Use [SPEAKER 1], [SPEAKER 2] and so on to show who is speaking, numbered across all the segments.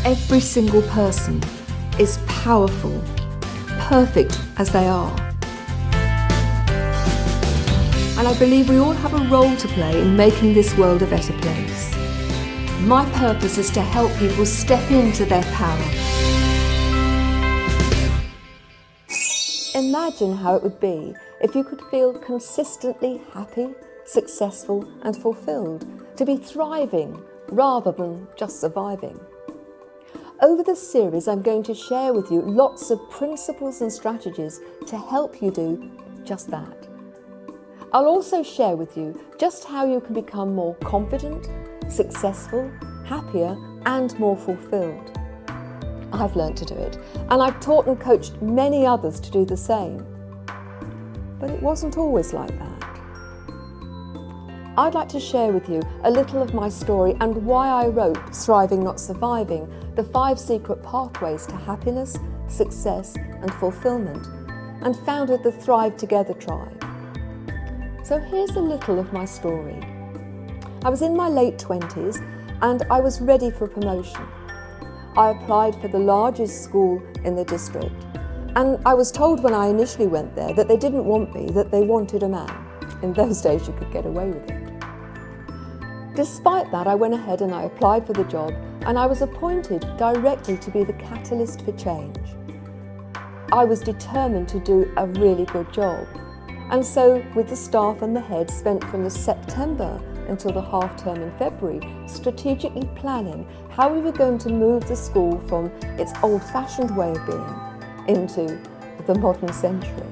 [SPEAKER 1] Every single person is powerful, perfect as they are. And I believe we all have a role to play in making this world a better place. My purpose is to help people step into their power. Imagine how it would be if you could feel consistently happy, successful and fulfilled, to be thriving rather than just surviving. Over this series, I'm going to share with you lots of principles and strategies to help you do just that. I'll also share with you just how you can become more confident, successful, happier and more fulfilled. I've learned to do it, and I've taught and coached many others to do the same. But it wasn't always like that. I'd like to share with you a little of my story and why I wrote Thriving Not Surviving, the 5 secret pathways to happiness, success and fulfillment, and founded the Thrive Together tribe. So here's a little of my story. I was in my late 20s and I was ready for promotion. I applied for the largest school in the district, and I was told when I initially went there that they didn't want me, that they wanted a man. In those days you could get away with it. Despite that, I went ahead and I applied for the job, and I was appointed directly to be the catalyst for change. I was determined to do a really good job, and so with the staff and the head spent from the September until the half term in February strategically planning how we were going to move the school from its old-fashioned way of being into the modern century.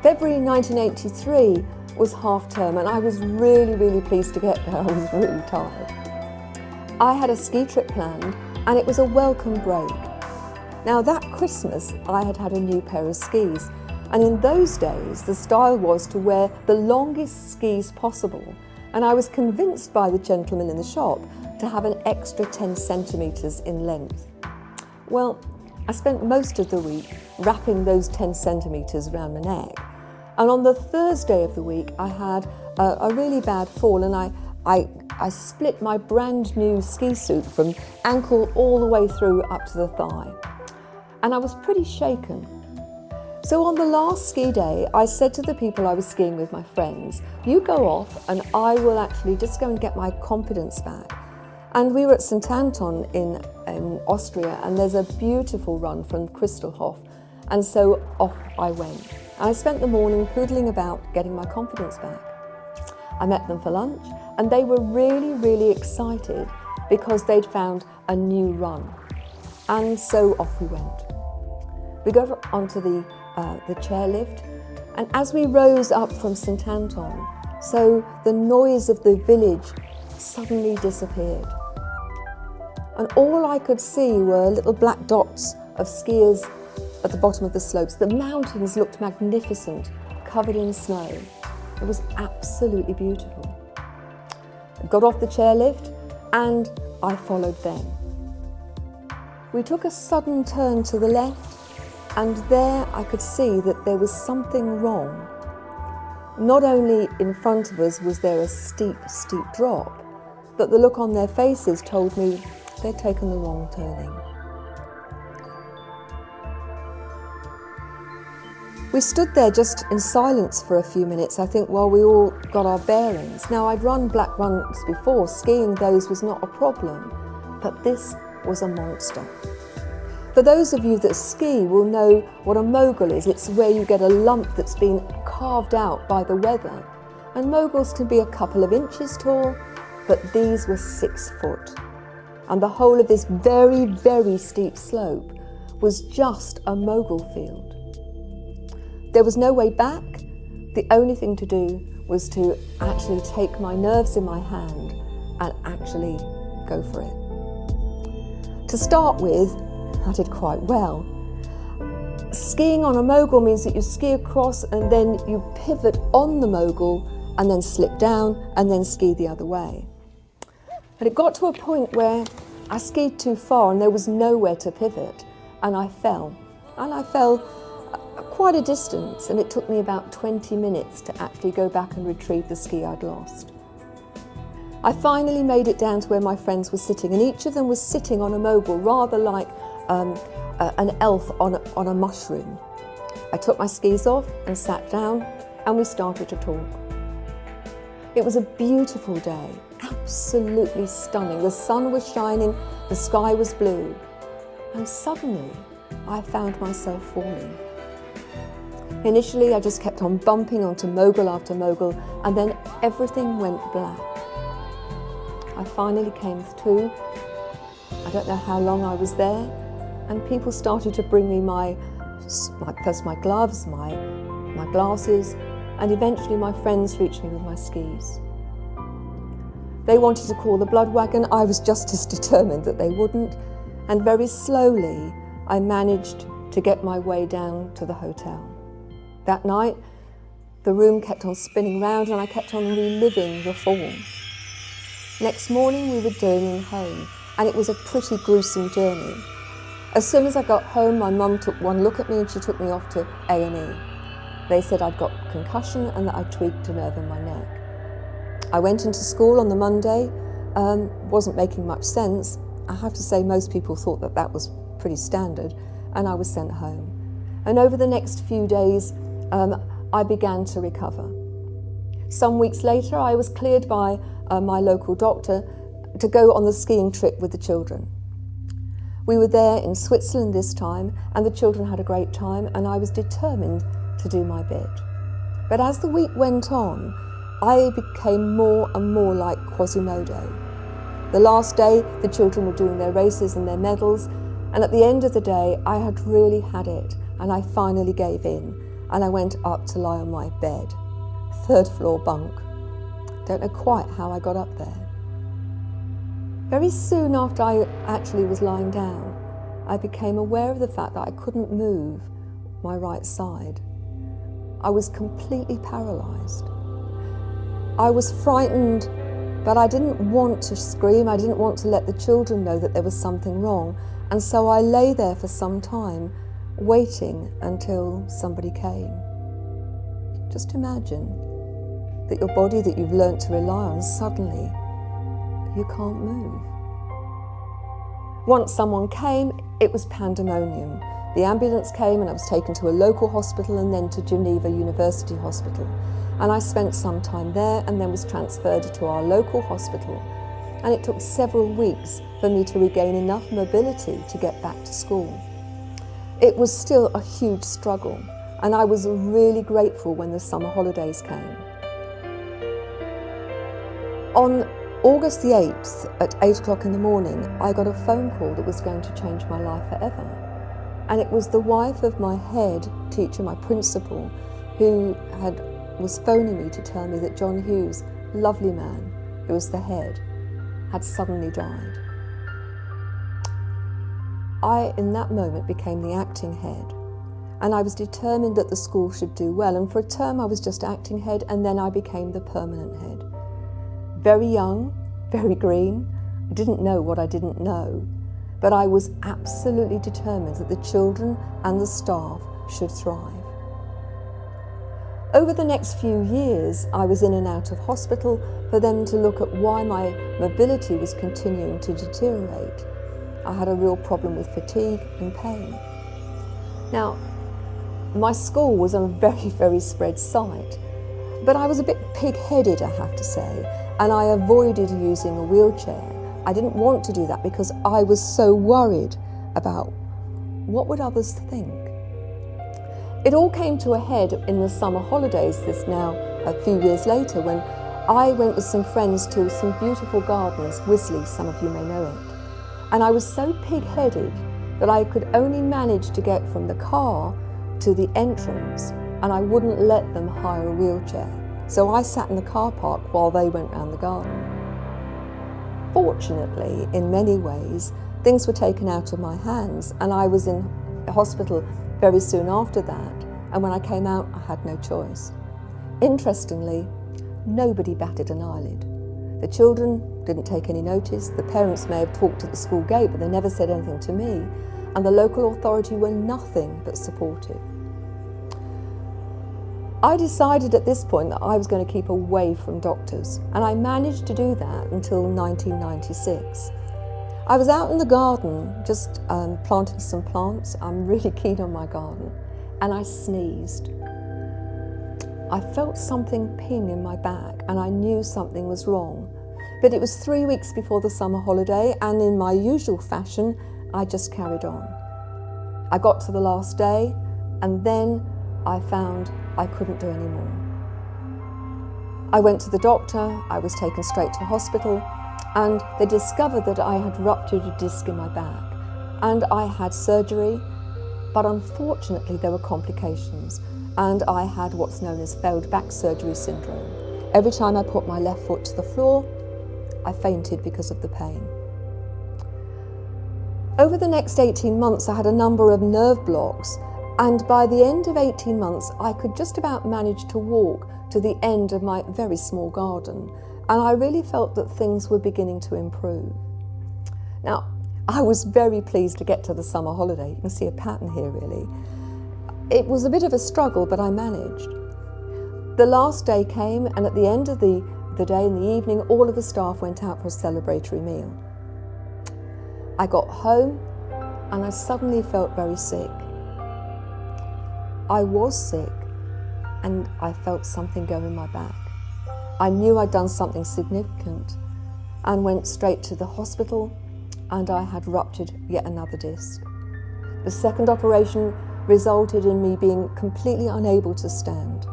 [SPEAKER 1] February 1983 was half term, and I was really pleased to get there. I was really tired. I had a ski trip planned, and it was a welcome break. Now that Christmas I had had a new pair of skis, and in those days the style was to wear the longest skis possible, and I was convinced by the gentleman in the shop to have an extra 10 centimetres in length. Well, I spent most of the week wrapping those 10 centimetres around my neck, and on the Thursday of the week I had a really bad fall, and I split my brand new ski suit from ankle all the way through up to the thigh, and I was pretty shaken. So on the last ski day, I said to the people I was skiing with, my friends, you go off and I will actually just go and get my confidence back. And we were at St. Anton in Austria, and there's a beautiful run from Kristalhof, and so off I went. I spent the morning poodling about getting my confidence back. I met them for lunch, and they were really excited because they'd found a new run. And so off we went. We got onto the chairlift, and as we rose up from St. Anton, so the noise of the village suddenly disappeared. And all I could see were little black dots of skiers at the bottom of the slopes. The mountains looked magnificent, covered in snow. It was absolutely beautiful. I got off the chairlift and I followed them. We took a sudden turn to the left, and there I could see that there was something wrong. Not only in front of us was there a steep drop, but the look on their faces told me they'd taken the wrong turning. We stood there just in silence for a few minutes, I think, while we all got our bearings. Now, I'd run black runs before, skiing those was not a problem, but this was a monster. For those of you that ski will know what a mogul is. It's where you get a lump that's been carved out by the weather. And moguls can be a couple of inches tall, but these were 6 foot. And the whole of this very steep slope was just a mogul field. There was no way back. The only thing to do was to actually take my nerves in my hand and actually go for it. To start with, I did quite well. Skiing on a mogul means that you ski across and then you pivot on the mogul and then slip down and then ski the other way. But it got to a point where I skied too far and there was nowhere to pivot, and I fell. And I fell quite a distance, and it took me about 20 minutes to actually go back and retrieve the ski I'd lost. I finally made it down to where my friends were sitting, and each of them was sitting on a mogul, rather like an elf on a mushroom. I took my skis off and sat down, and we started to talk. It was a beautiful day, absolutely stunning. The sun was shining, the sky was blue, and suddenly I found myself falling. Initially, I just kept on bumping onto mogul after mogul, and then everything went black. I finally came to. I don't know how long I was there, and people started to bring me first my gloves, my glasses, and eventually my friends reached me with my skis. They wanted to call the blood wagon. I was just as determined that they wouldn't, and very slowly I managed to get my way down to the hotel. That night, the room kept on spinning round and I kept on reliving the fall. Next morning we were journeying home, and it was a pretty gruesome journey. As soon as I got home, my mum took one look at me and she took me off to A&E. They said I'd got concussion and that I'd tweaked a nerve in my neck. I went into school on the Monday, wasn't making much sense. I have to say most people thought that that was pretty standard, and I was sent home. And over the next few days, I began to recover. Some weeks later, I was cleared by my local doctor to go on the skiing trip with the children. We were there in Switzerland this time, and the children had a great time, and I was determined to do my bit. But as the week went on, I became more and more like Quasimodo. The last day, the children were doing their races and their medals, and at the end of the day, I had really had it, and I finally gave in, and I went up to lie on my bed, 3rd floor bunk. Don't know quite how I got up there. Very soon after I actually was lying down, I became aware of the fact that I couldn't move my right side. I was completely paralysed. I was frightened, but I didn't want to scream. I didn't want to let the children know that there was something wrong. And so I lay there for some time, waiting until somebody came. Just imagine that your body that you've learnt to rely on, suddenly you can't move. Once someone came, it was pandemonium. The ambulance came and I was taken to a local hospital and then to Geneva University Hospital. And I spent some time there and then was transferred to our local hospital. And it took several weeks for me to regain enough mobility to get back to school. It was still a huge struggle, and I was really grateful when the summer holidays came. On August the 8th at 8 o'clock in the morning, I got a phone call that was going to change my life forever. And it was the wife of my head teacher, my principal, who was phoning me to tell me that John Hughes, lovely man, who was the head, had suddenly died. I, in that moment, became the acting head, and I was determined that the school should do well, and for a term I was just acting head, and then I became the permanent head. Very young, very green, I didn't know what I didn't know, but I was absolutely determined that the children and the staff should thrive. Over the next few years, I was in and out of hospital for them to look at why my mobility was continuing to deteriorate. I had a real problem with fatigue and pain. Now, my school was on a very, very spread site, but I was a bit pig-headed, I have to say, and I avoided using a wheelchair. I didn't want to do that because I was so worried about what would others think. It all came to a head in the summer holidays, this now a few years later, when I went with some friends to some beautiful gardens, Wisley, some of you may know it. And I was so pig-headed that I could only manage to get from the car to the entrance, and I wouldn't let them hire a wheelchair. So I sat in the car park while they went round the garden. Fortunately, in many ways, things were taken out of my hands, and I was in hospital very soon after that, and when I came out, I had no choice. Interestingly, nobody batted an eyelid. The children didn't take any notice. The parents may have talked at the school gate, but they never said anything to me, and the local authority were nothing but supportive. I decided at this point that I was going to keep away from doctors, and I managed to do that until 1996. I was out in the garden just planting some plants. I'm really keen on my garden, and I sneezed. I felt something ping in my back and I knew something was wrong. But it was 3 weeks before the summer holiday, and in my usual fashion, I just carried on. I got to the last day, and then I found I couldn't do any more. I went to the doctor, I was taken straight to hospital, and they discovered that I had ruptured a disc in my back, and I had surgery, but unfortunately there were complications, and I had what's known as failed back surgery syndrome. Every time I put my left foot to the floor, I fainted because of the pain. Over the next 18 months, I had a number of nerve blocks, and by the end of 18 months, I could just about manage to walk to the end of my very small garden, and I really felt that things were beginning to improve. Now, I was very pleased to get to the summer holiday. You can see a pattern here, really. It was a bit of a struggle, but I managed. The last day came, and at the end of the day in the evening, all of the staff went out for a celebratory meal. I got home, and I suddenly felt very sick. I was sick, and I felt something go in my back. I knew I'd done something significant and went straight to the hospital, and I had ruptured yet another disc. The second operation resulted in me being completely unable to stand.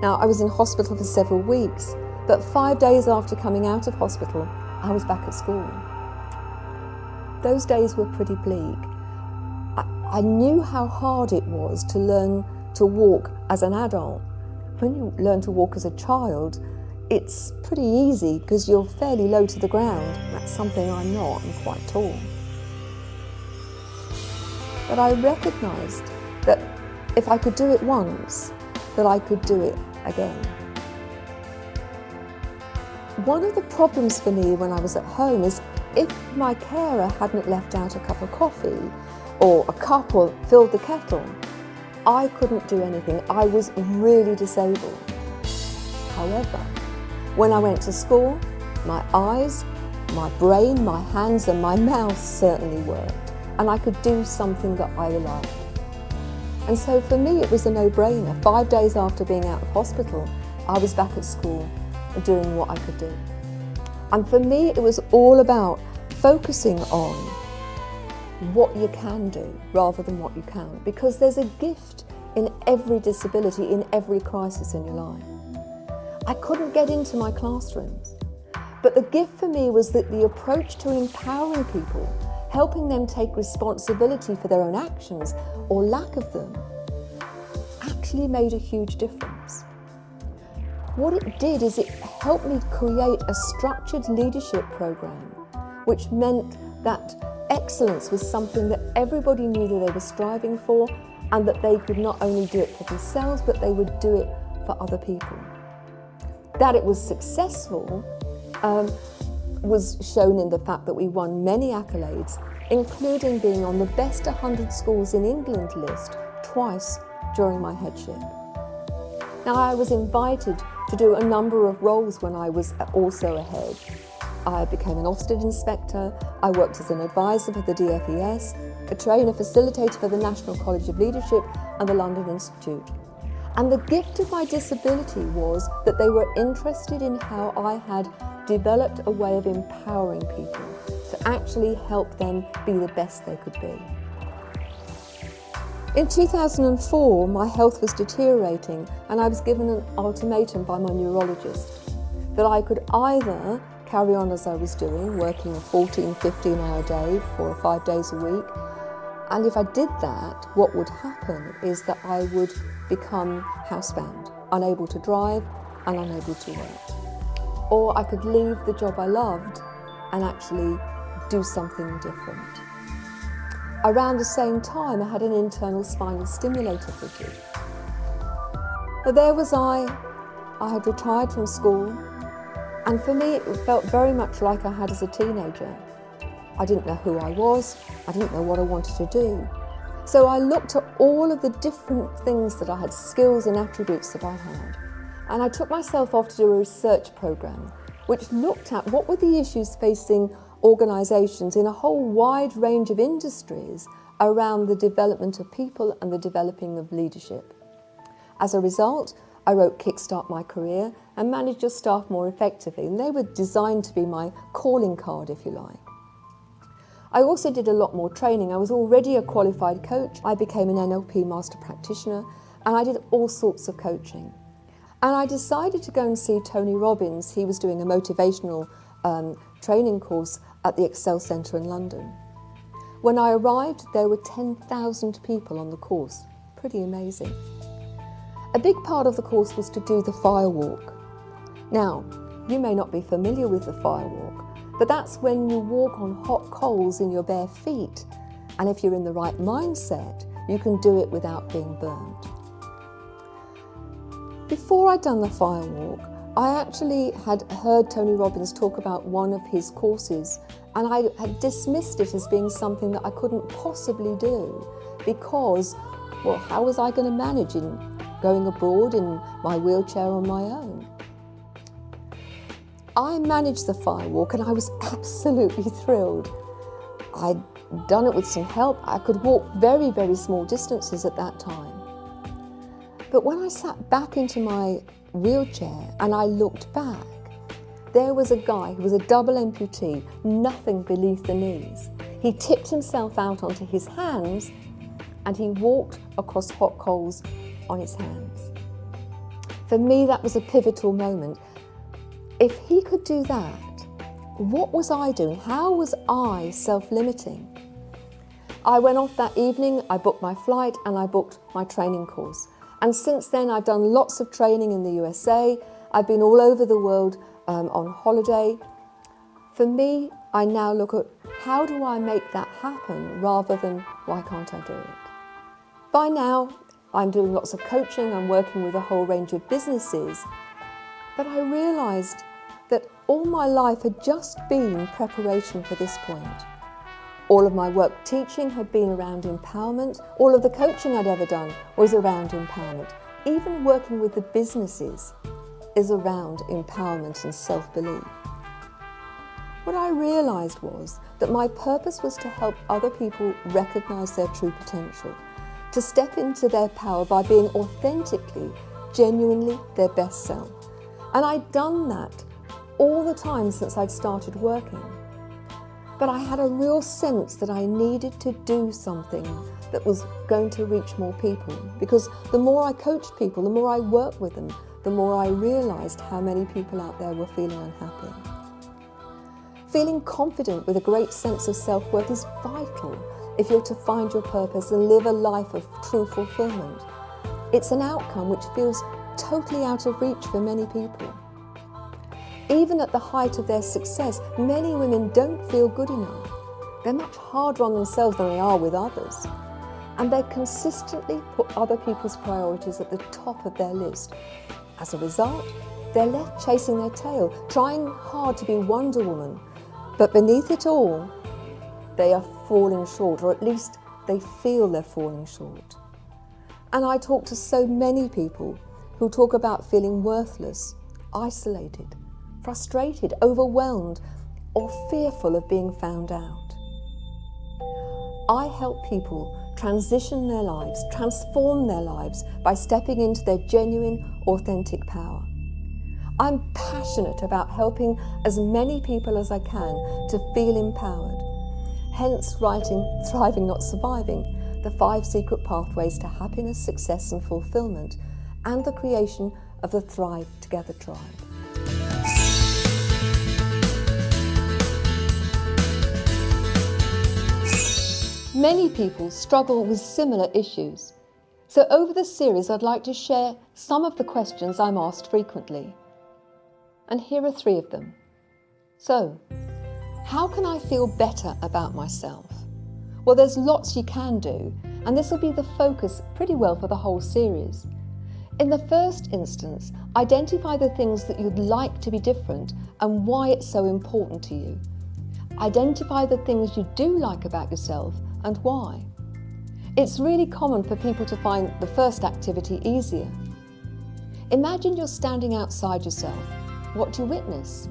[SPEAKER 1] Now, I was in hospital for several weeks, but 5 days after coming out of hospital, I was back at school. Those days were pretty bleak. I knew how hard it was to learn to walk as an adult. When you learn to walk as a child, it's pretty easy because you're fairly low to the ground. That's something I'm not, I'm quite tall. But I recognised that if I could do it once, that I could do it again. One of the problems for me when I was at home is if my carer hadn't left out a cup of coffee or a cup or filled the kettle, I couldn't do anything. I was really disabled. However, when I went to school, my eyes, my brain, my hands and my mouth certainly worked, and I could do something that I loved. And so for me it was a no-brainer. 5 days after being out of hospital, I was back at school and doing what I could do. And for me it was all about focusing on what you can do rather than what you can't, because there's a gift in every disability, in every crisis in your life. I couldn't get into my classrooms, but the gift for me was that the approach to empowering people, helping them take responsibility for their own actions or lack of them, actually made a huge difference. What it did is it helped me create a structured leadership program, which meant that excellence was something that everybody knew that they were striving for, and that they could not only do it for themselves, but they would do it for other people. That it was successful was shown in the fact that we won many accolades, including being on the best 100 schools in England list twice during my headship. Now, I was invited to do a number of roles when I was also a head. I became an Ofsted inspector, I worked as an advisor for the DFES, a trainer facilitator for the National College of Leadership and the London Institute. And the gift of my disability was that they were interested in how I had developed a way of empowering people to actually help them be the best they could be. In 2004, my health was deteriorating, and I was given an ultimatum by my neurologist that I could either carry on as I was doing, working a 14, 15-hour day, 4 or 5 days a week, and if I did that, what would happen is that I would become housebound, unable to drive and unable to work. Or I could leave the job I loved and actually do something different. Around the same time, I had an internal spinal stimulator fitted. But there was I had retired from school, and for me it felt very much like I had as a teenager. I didn't know who I was, I didn't know what I wanted to do. So I looked at all of the different things that I had, skills and attributes that I had. And I took myself off to do a research program which looked at what were the issues facing organisations in a whole wide range of industries around the development of people and the developing of leadership. As a result, I wrote Kickstart My Career and Manage Your Staff More Effectively, and they were designed to be my calling card, if you like. I also did a lot more training. I was already a qualified coach. I became an NLP master practitioner, and I did all sorts of coaching. And I decided to go and see Tony Robbins. He was doing a motivational training course at the Excel Centre in London. When I arrived, there were 10,000 people on the course. Pretty amazing. A big part of the course was to do the fire walk. Now, you may not be familiar with the fire walk, but that's when you walk on hot coals in your bare feet. And if you're in the right mindset, you can do it without being burned. Before I'd done the fire walk, I actually had heard Tony Robbins talk about one of his courses, and I had dismissed it as being something that I couldn't possibly do because, well, how was I going to manage in going abroad in my wheelchair on my own? I managed the fire walk and I was absolutely thrilled. I'd done it with some help. I could walk very, very small distances at that time. But when I sat back into my wheelchair and I looked back, there was a guy who was a double amputee, nothing beneath the knees. He tipped himself out onto his hands and he walked across hot coals on his hands. For me, that was a pivotal moment. If he could do that, what was I doing? How was I self-limiting? I went off that evening, I booked my flight and I booked my training course. And since then, I've done lots of training in the USA. I've been all over the world on holiday. For me, I now look at how do I make that happen rather than why can't I do it? By now, I'm doing lots of coaching, I'm working with a whole range of businesses, but I realised that all my life had just been preparation for this point. All of my work teaching had been around empowerment. All of the coaching I'd ever done was around empowerment. Even working with the businesses is around empowerment and self-belief. What I realised was that my purpose was to help other people recognise their true potential, to step into their power by being authentically, genuinely their best self. And I'd done that all the time since I'd started working. But I had a real sense that I needed to do something that was going to reach more people, because the more I coached people, the more I worked with them, the more I realised how many people out there were feeling unhappy. Feeling confident with a great sense of self-worth is vital if you're to find your purpose and live a life of true fulfilment. It's an outcome which feels totally out of reach for many people. Even at the height of their success, many women don't feel good enough. They're much harder on themselves than they are with others. And they consistently put other people's priorities at the top of their list. As a result, they're left chasing their tail, trying hard to be Wonder Woman. But beneath it all, they are falling short, or at least they feel they're falling short. And I talk to so many people who talk about feeling worthless, isolated, frustrated, overwhelmed, or fearful of being found out. I help people transition their lives, transform their lives by stepping into their genuine, authentic power. I'm passionate about helping as many people as I can to feel empowered. Hence writing Thriving Not Surviving, the 5 secret pathways to happiness, success and fulfillment, and the creation of the Thrive Together tribe. Many people struggle with similar issues. So over this series, I'd like to share some of the questions I'm asked frequently. And here are 3 of them. So, how can I feel better about myself? Well, there's lots you can do, and this will be the focus pretty well for the whole series. In the first instance, identify the things that you'd like to be different and why it's so important to you. Identify the things you do like about yourself and why. It's really common for people to find the first activity easier. Imagine you're standing outside yourself. What do you witness?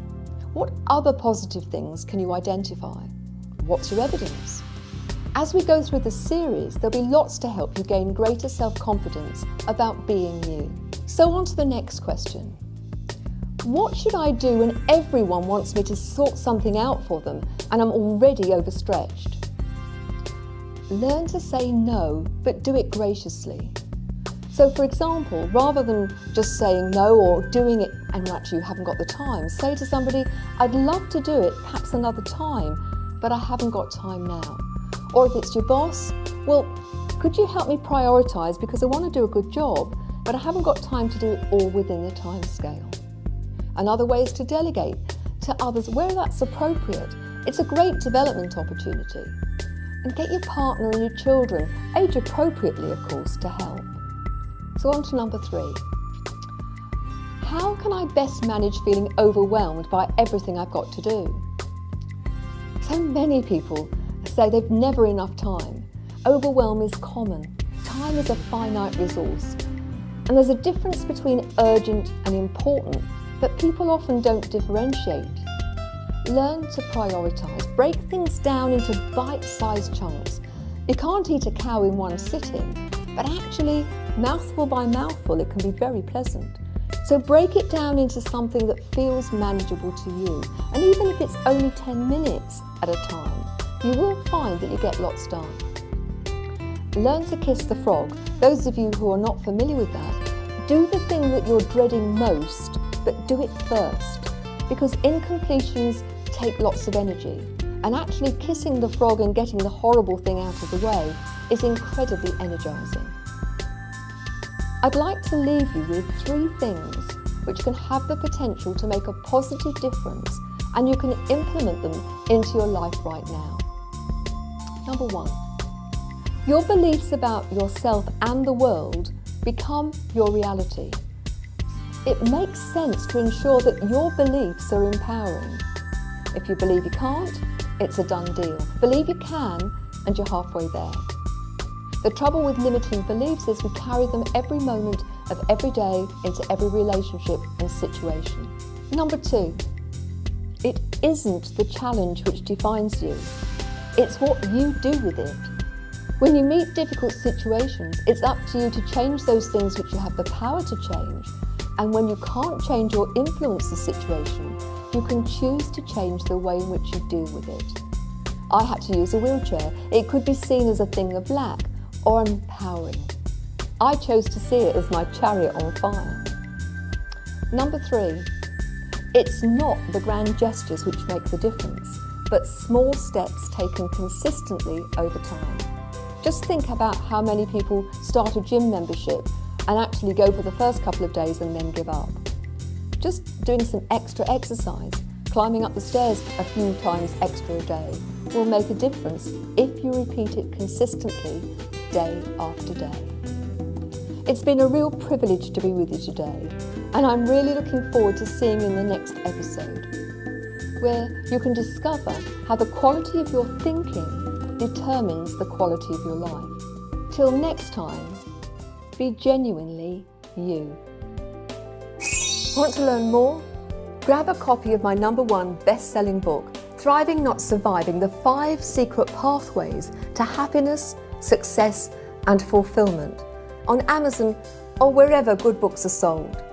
[SPEAKER 1] What other positive things can you identify? What's your evidence? As we go through the series, there'll be lots to help you gain greater self-confidence about being you. So on to the next question. What should I do when everyone wants me to sort something out for them and I'm already overstretched? Learn to say no, but do it graciously. So for example, rather than just saying no or doing it and actually you haven't got the time, say to somebody, I'd love to do it, perhaps another time, but I haven't got time now. Or if it's your boss, well, could you help me prioritise because I want to do a good job, but I haven't got time to do it all within the time scale. Another way is to delegate to others where that's appropriate. It's a great development opportunity. And get your partner and your children, age appropriately of course, to help. So on to number 3. How can I best manage feeling overwhelmed by everything I've got to do? So many people say they've never enough time. Overwhelm is common. Time is a finite resource. And there's a difference between urgent and important, but people often don't differentiate. Learn to prioritise. Break things down into bite-sized chunks. You can't eat a cow in one sitting, but actually, mouthful by mouthful, it can be very pleasant. So break it down into something that feels manageable to you. And even if it's only 10 minutes at a time, you will find that you get lots done. Learn to kiss the frog. Those of you who are not familiar with that, do the thing that you're dreading most, but do it first. Because incompletions take lots of energy. And actually kissing the frog and getting the horrible thing out of the way is incredibly energising. I'd like to leave you with 3 things which can have the potential to make a positive difference and you can implement them into your life right now. Number 1, your beliefs about yourself and the world become your reality. It makes sense to ensure that your beliefs are empowering. If you believe you can't, it's a done deal. Believe you can, and you're halfway there. The trouble with limiting beliefs is we carry them every moment of every day into every relationship and situation. Number 2, it isn't the challenge which defines you. It's what you do with it. When you meet difficult situations, it's up to you to change those things which you have the power to change. And when you can't change or influence the situation, you can choose to change the way in which you deal with it. I had to use a wheelchair. It could be seen as a thing of lack or empowering. I chose to see it as my chariot on fire. Number 3, it's not the grand gestures which make the difference, but small steps taken consistently over time. Just think about how many people start a gym membership and actually go for the first couple of days and then give up. Just doing some extra exercise, climbing up the stairs a few times extra a day, will make a difference if you repeat it consistently day after day. It's been a real privilege to be with you today, and I'm really looking forward to seeing you in the next episode, where you can discover how the quality of your thinking determines the quality of your life. Till next time, be genuinely you. Want to learn more? Grab a copy of my #1 best-selling book, Thriving Not Surviving, the 5 Secret Pathways to Happiness, Success and Fulfillment, on Amazon or wherever good books are sold.